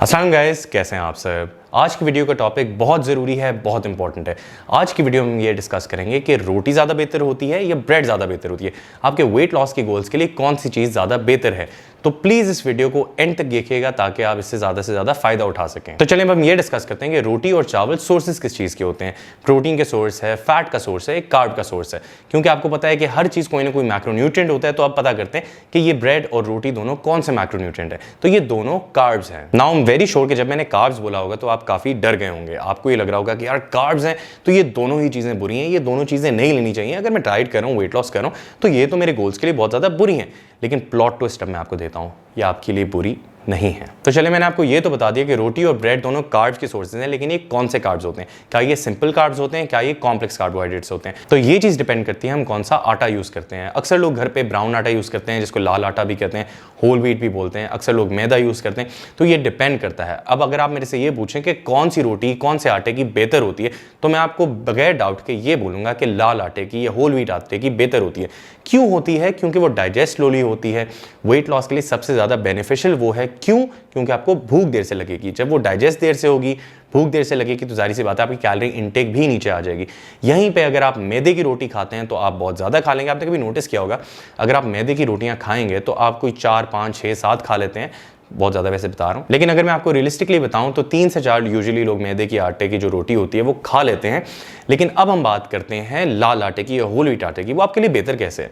अस्सलाम गाइस, कैसे हैं आप सब। आज की वीडियो का टॉपिक बहुत ज़रूरी है, बहुत इंपॉर्टेंट है। आज की वीडियो में हम ये डिस्कस करेंगे कि रोटी ज़्यादा बेहतर होती है या ब्रेड ज़्यादा बेहतर होती है। आपके वेट लॉस के गोल्स के लिए कौन सी चीज़ ज़्यादा बेहतर है। तो प्लीज़ इस वीडियो को एंड तक देखिएगा ताकि आप इससे ज़्यादा फ़ायदा उठा सकें। तो चलिए अब हम ये डिस्कस करते हैं कि रोटी और चावल सोर्सेज किस चीज़ के होते हैं। प्रोटीन के सोर्स है, फैट का सोर्स है, कार्ब का सोर्स है। क्योंकि आपको पता है कि हर चीज़ कोई ना कोई मैक्रोन्यूट्रिएंट होता है, तो आप पता करते हैं कि ये ब्रेड और रोटी दोनों कौन से मैक्रोन्यूट्रिएंट है। तो ये दोनों कार्ब्स हैं। Now I am very sure कि जब मैंने कार्ब्स बोला होगा तो आप काफ़ी डर गए होंगे। आपको ये लग रहा होगा कि यार कार्ब्स हैं तो ये दोनों ही चीज़ें बुरी हैं, ये दोनों चीज़ें नहीं लेनी चाहिए। अगर मैं डाइट कर रहा हूँ, वेट लॉस कर रहा हूँ, तो ये तो मेरे गोल्स के लिए बहुत ज़्यादा बुरी हैं। लेकिन प्लॉट ट्विस्ट अब मैं आपको देता हूँ, ये आपके लिए बुरी नहीं है। तो चलिए मैंने आपको ये तो बता दिया कि रोटी और ब्रेड दोनों कार्ब्स के सोर्सेज हैं, लेकिन ये कौन से कार्ब्स होते हैं। क्या ये सिंपल कार्ब्स होते हैं, क्या ये कॉम्प्लेक्स कार्बोहाइड्रेट्स होते हैं। तो ये चीज़ डिपेंड करती है हम कौन सा आटा यूज़ करते हैं। अक्सर लोग घर पे ब्राउन आटा यूज़ करते हैं, जिसको लाल आटा भी कहते हैं, होल व्हीट भी बोलते हैं। अक्सर लोग मैदा यूज़ करते हैं। तो ये डिपेंड करता है। अब अगर आप मेरे से ये पूछें कि कौन सी रोटी कौन से आटे की बेहतर होती है, तो मैं आपको बगैर डाउट के ये बोलूँगा कि लाल आटे की या होल व्हीट आटे की बेहतर होती है। क्यों होती है? क्योंकि वो डाइजेस्ट स्लोली होती है। वेट लॉस के लिए सबसे ज़्यादा बेनिफिशियल वो है। क्यों? क्योंकि आपको भूख देर से लगेगी। जब वो डाइजेस्ट देर से होगी, भूख देर से लगेगी, तो जाहिर सी बात है आपकी कैलोरी इनटेक भी नीचे आ जाएगी। यहीं पे अगर आप मैदे की रोटी खाते हैं तो आप बहुत ज़्यादा खा लेंगे। आपने कभी नोटिस किया होगा, अगर आप मैदे की रोटियां खाएंगे तो आप कोई 4, 5, 6, 7 खा लेते हैं। बहुत ज़्यादा वैसे बता रहा हूँ, लेकिन अगर मैं आपको रियलिस्टिकली बताऊं तो 3 से 4 यूजुअली लोग मैदे की आटे की जो रोटी होती है वो खा लेते हैं। लेकिन अब हम बात करते हैं लाल आटे की या होल व्हीट आटे की। वो आपके लिए बेहतर कैसे है?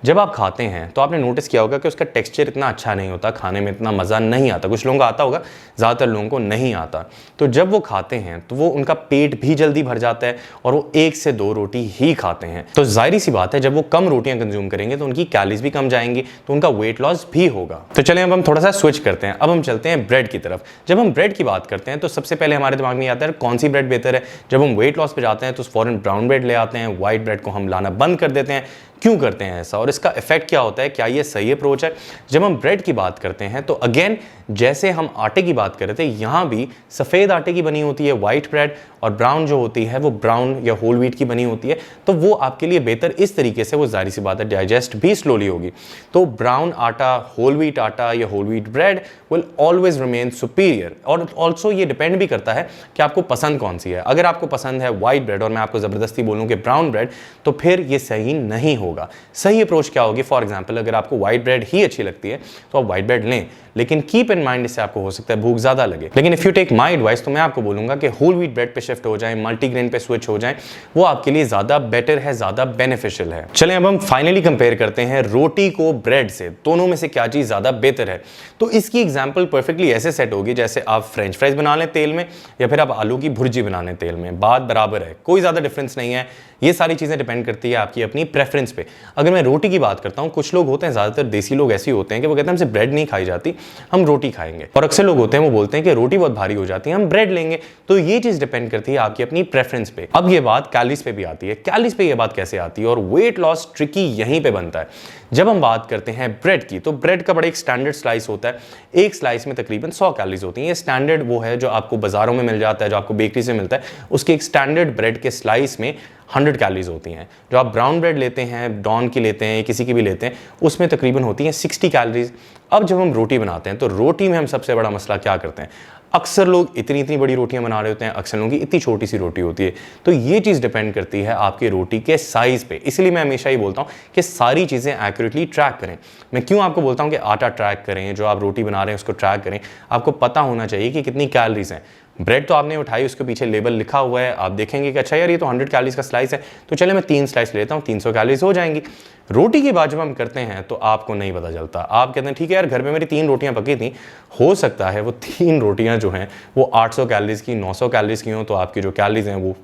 जब आप खाते हैं तो आपने नोटिस किया होगा कि उसका टेक्सचर इतना अच्छा नहीं होता, खाने में इतना मज़ा नहीं आता। कुछ लोगों को आता होगा, ज़्यादातर लोगों को नहीं आता। तो जब वो खाते हैं तो वो उनका पेट भी जल्दी भर जाता है और वो 1 से 2 रोटी ही खाते हैं। तो जाहिर सी बात है, जब वो कम रोटियां कंज्यूम करेंगे तो उनकी कैलोरीज भी कम जाएंगी, तो उनका वेट लॉस भी होगा। तो चलें अब हम थोड़ा सा स्विच करते हैं। अब हम चलते हैं ब्रेड की तरफ। जब हम ब्रेड की बात करते हैं तो सबसे पहले हमारे दिमाग में आता है कौन सी ब्रेड बेहतर है। जब हम वेट लॉस पे जाते हैं तो फॉरन ब्राउन ब्रेड ले आते हैं, व्हाइट ब्रेड को हम लाना बंद कर देते हैं। क्यों करते हैं ऐसा और इसका इफेक्ट क्या होता है? क्या ये सही अप्रोच है? जब हम ब्रेड की बात करते हैं तो अगेन जैसे हम आटे की बात कर रहे थे, यहाँ भी सफ़ेद आटे की बनी होती है व्हाइट ब्रेड, और ब्राउन जो होती है वो ब्राउन या होल व्हीट की बनी होती है। तो वो आपके लिए बेहतर इस तरीके से, वो जाहिर सी बात है डाइजेस्ट भी स्लोली होगी। तो ब्राउन आटा, होल व्हीट आटा या whole wheat bread will always remain superior. और ऑल्सो ये डिपेंड भी करता है कि आपको पसंद कौन सी है। अगर आपको पसंद है व्हाइट ब्रेड और मैं आपको ज़बरदस्ती बोलूँ कि ब्राउन ब्रेड, तो फिर ये सही नहीं होगा। सही अप्रोच क्या होगी? फॉर एग्जाम्पल अगर आपको व्हाइट ब्रेड ही अच्छी लगती है तो आप व्हाइट ब्रेड लें, लेकिन कीप इन माइंड इससे आपको हो सकता है भूख ज़्यादा लगे। लेकिन if you take my advice तो मैं आपको बोलूँगा कि होल व्हीट ब्रेड पे शिफ्ट हो जाएं, मल्टीग्रेन पे स्विच हो जाएं। वो आपके लिए ज़्यादा बेटर है, ज़्यादा बेनिफिशियल है। चलें अब हम फाइनली कंपेयर करते हैं रोटी को ब्रेड से। दोनों में से क्या चीज़ ज़्यादा बेहतर है? तो इसकी एग्जाम्पल परफेक्टली ऐसे सेट होगी जैसे आप फ्रेंच फ्राइज बना लें तेल में, या फिर आप आलू की भुर्जी बना लें तेल में। बात बराबर है, कोई ज़्यादा डिफरेंस नहीं है। ये सारी चीज़ें डिपेंड करती है आपकी अपनी प्रेफरेंस पे। अगर मैं रोटी की बात करता हूँ, कुछ लोग होते हैं, ज़्यादातर देसी लोग ऐसे होते हैं कि वो कहते हैं हमसे ब्रेड नहीं खाई जाती, हम रोटी खाएंगे। और अक्सर लोग होते हैं वो बोलते हैं कि रोटी बहुत भारी हो जाती है, हम ब्रेड लेंगे। तो ये चीज़ डिपेंड करती है आपकी अपनी प्रेफरेंस पे। अब ये बात कैलोरीज पे भी आती है। कैलोरीज पे ये बात कैसे आती है? और वेट लॉस ट्रिकी यहीं पे बनता है। जब हम बात करते हैं ब्रेड की, तो ब्रेड का बड़ा एक स्टैंडर्ड स्लाइस होता है। एक स्लाइस में तकरीबन 100 कैलोरीज होती हैं। ये स्टैंडर्ड वो है जो आपको बाजारों में मिल जाता है, जो आपको बेकरी से मिलता है। उसके एक स्टैंडर्ड ब्रेड के स्लाइस में 100 कैलोरीज होती हैं। जो आप ब्राउन ब्रेड लेते हैं, डॉन की लेते हैं, किसी की भी लेते हैं, उसमें तकरीबन होती हैं 60 कैलोरीज। अब जब हम रोटी बनाते हैं तो रोटी में हम सबसे बड़ा मसला क्या करते हैं? अक्सर लोग इतनी इतनी बड़ी रोटियां बना रहे होते हैं, अक्सर लोगों की इतनी छोटी सी रोटी होती है। तो ये चीज़ डिपेंड करती है आपकी रोटी के साइज़ पे। इसलिए मैं हमेशा ही बोलता हूँ कि सारी चीज़ें एक्यूरेटली ट्रैक करें। मैं क्यों आपको बोलता हूँ कि आटा ट्रैक करें, जो आप रोटी बना रहे हैं उसको ट्रैक करें। आपको पता होना चाहिए कि कितनी कैलोरीज हैं। ब्रेड तो आपने उठाई, उसके पीछे लेबल लिखा हुआ है, आप देखेंगे कि अच्छा यार ये तो 100 कैलोरीज का स्लाइस है, तो चले मैं 3 स्लाइस लेता हूँ, 300 कैलोरीज हो जाएंगी। रोटी की बात जब हम करते हैं तो आपको नहीं पता चलता। आप कहते हैं ठीक है यार, घर में मेरी 3 रोटियां पकी थी, हो सकता है वो 3 रोटियां जो हैं वो 800 कैलोरीज की, 900 कैलोरीज की हों, तो आपकी जो कैलोरीज हैं वो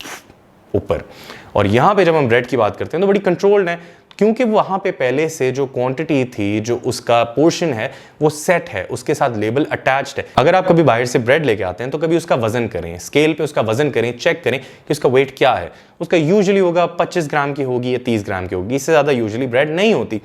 ऊपर। और यहाँ पे जब हम ब्रेड की बात करते हैं तो बड़ी कंट्रोल्ड है, क्योंकि वहाँ पे पहले से जो क्वांटिटी थी, जो उसका पोर्शन है वो सेट है, उसके साथ लेबल अटैच्ड है। अगर आप कभी बाहर से ब्रेड लेके आते हैं तो कभी उसका वजन करें, स्केल पे उसका वजन करें, चेक करें कि उसका वेट क्या है। उसका यूजुअली होगा 25 ग्राम की होगी या 30 ग्राम की होगी, इससे ज़्यादा यूजुअली ब्रेड नहीं होती।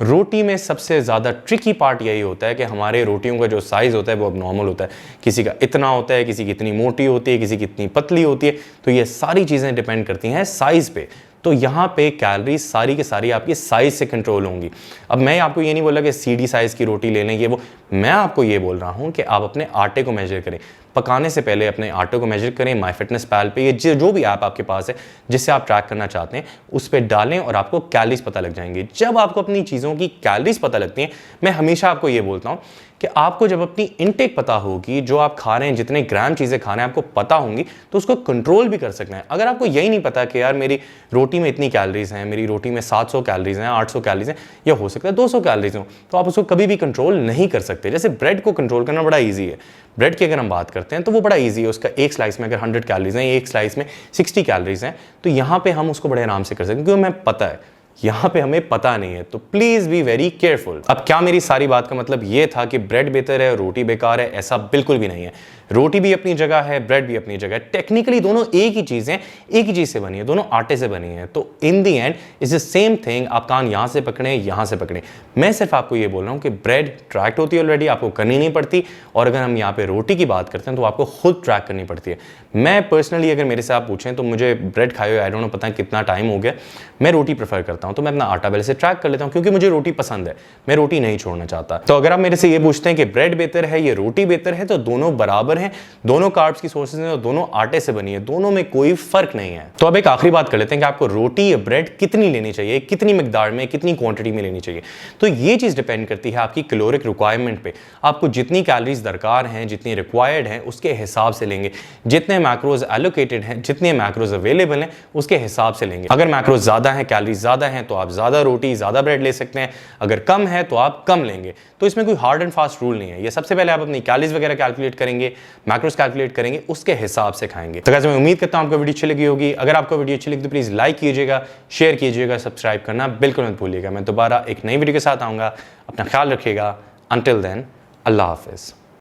रोटी में सबसे ज़्यादा ट्रिकी पार्ट यही होता है कि हमारे रोटियों का जो साइज़ होता है वो अब नॉर्मल होता है। किसी का इतना होता है, किसी की इतनी मोटी होती है, किसी की इतनी पतली होती है। तो ये सारी चीज़ें डिपेंड करती हैं साइज़ पे। तो यहाँ पे कैलोरीज सारी के सारी आपकी साइज से कंट्रोल होंगी। अब मैं आपको ये नहीं बोला कि सीडी साइज की रोटी ले लें ये वो, मैं आपको ये बोल रहा हूँ कि आप अपने आटे को मेजर करें। पकाने से पहले अपने आटे को मेजर करें, MyFitnessPal पे ये जो भी ऐप आपके पास है जिससे आप ट्रैक करना चाहते हैं उस पर डालें और आपको कैलोरीज पता लग जाएंगी। जब आपको अपनी चीज़ों की कैलोरीज पता लगती हैं, मैं हमेशा आपको ये बोलता हूँ कि आपको जब अपनी इनटेक पता होगी, जो आप खा रहे हैं, जितने ग्राम चीज़ें खा रहे हैं आपको पता होंगी, तो उसको कंट्रोल भी कर सकते हैं। अगर आपको यही नहीं पता कि यार मेरी रोटी में इतनी कैलोरीज हैं, मेरी रोटी में 700 कैलोरीज हैं, 800 कैलोरीज हैं, या हो सकता है 200 कैलोरीज हो, तो आप उसको कभी भी कंट्रोल नहीं कर सकते। जैसे ब्रेड को कंट्रोल करना बड़ा ईजी है। ब्रेड की अगर हम बात करते हैं तो वो बड़ा ईजी है। उसका एक स्लाइस में अगर 100 कैलोरीज हैं, एक स्लाइस में 60 कैलोरीज हैं, तो यहाँ पे हम उसको बड़े आराम से कर सकते हैं क्योंकि हमें पता है। यहाँ पे हमें पता नहीं है, तो प्लीज बी वेरी केयरफुल। अब क्या मेरी सारी बात का मतलब ये था कि ब्रेड बेहतर है, रोटी बेकार है? ऐसा बिल्कुल भी नहीं है। रोटी भी अपनी जगह है, ब्रेड भी अपनी जगह है। टेक्निकली दोनों एक ही चीज़ है, एक ही चीज़ से बनी है, दोनों आटे से बनी है। तो in the end is the same thing. आप कान यहाँ से पकड़ें, यहाँ से पकड़ें। मैं सिर्फ आपको ये बोल रहा हूँ कि ब्रेड ट्रैक्ट होती है ऑलरेडी, आपको करनी नहीं पड़ती। और अगर हम यहाँ पे रोटी की बात करते हैं तो आपको खुद ट्रैक करनी पड़ती है। मैं पर्सनली अगर मेरे से आप पूछें तो मुझे ब्रेड खाए हुए आई डोंट नो पता है कितना टाइम हो गया, मैं रोटी प्रेफर करता हूँ। तो मैं अपना आटा पहले से ट्रैक कर लेता हूँ क्योंकि मुझे रोटी पसंद है, मैं रोटी नहीं छोड़ना चाहता। तो अगर आप मेरे से ये पूछते हैं कि ब्रेड बेहतर है या रोटी बेहतर है, तो दोनों बराबर हैं, दोनों कार्ब्स की सोर्सेज हैं और दोनों आटे से बनी है, दोनों में कोई फर्क नहीं है। तो अब एक आखिरी बात कर लेते हैं कि आपको रोटी या ब्रेड कितनी लेनी चाहिए, कितनी मिकदार में, कितनी क्वांटिटी में लेनी चाहिए। तो ये चीज डिपेंड करती है आपकी कैलोरिक रिक्वायरमेंट पे। आपको जितनी कैलोरीज दरकार हैं, जितनी रिक्वायर्ड हैं, उसके हिसाब से लेंगे। जितने मैक्रोज एलोकेटेड हैं, जितने मैक्रोज अवेलेबल हैं, उसके हिसाब से लेंगे। अगर मैक्रोज ज्यादा है, कैलोरीज ज्यादा हैं, तो आप ज्यादा रोटी ज्यादा ब्रेड ले सकते हैं। अगर कम है तो आप कम लेंगे। तो इसमें कोई हार्ड एंड फास्ट रूल नहीं है। ये सबसे पहले आप अपनी कैलोरीज वगैरह कैलकुलेट करेंगे, मैक्रोज कैलकुलेट करेंगे, उसके हिसाब से खाएंगे। तो गाइस मैं उम्मीद करता हूं आपको वीडियो अच्छी लगी होगी। अगर आपको वीडियो अच्छी लगी तो प्लीज लाइक कीजिएगा, शेयर कीजिएगा, सब्सक्राइब करना बिल्कुल मत भूलिएगा। मैं दोबारा एक नई वीडियो के साथ आऊंगा। अपना ख्याल रखिएगा। अंटिल देन, अल्लाह हाफिज।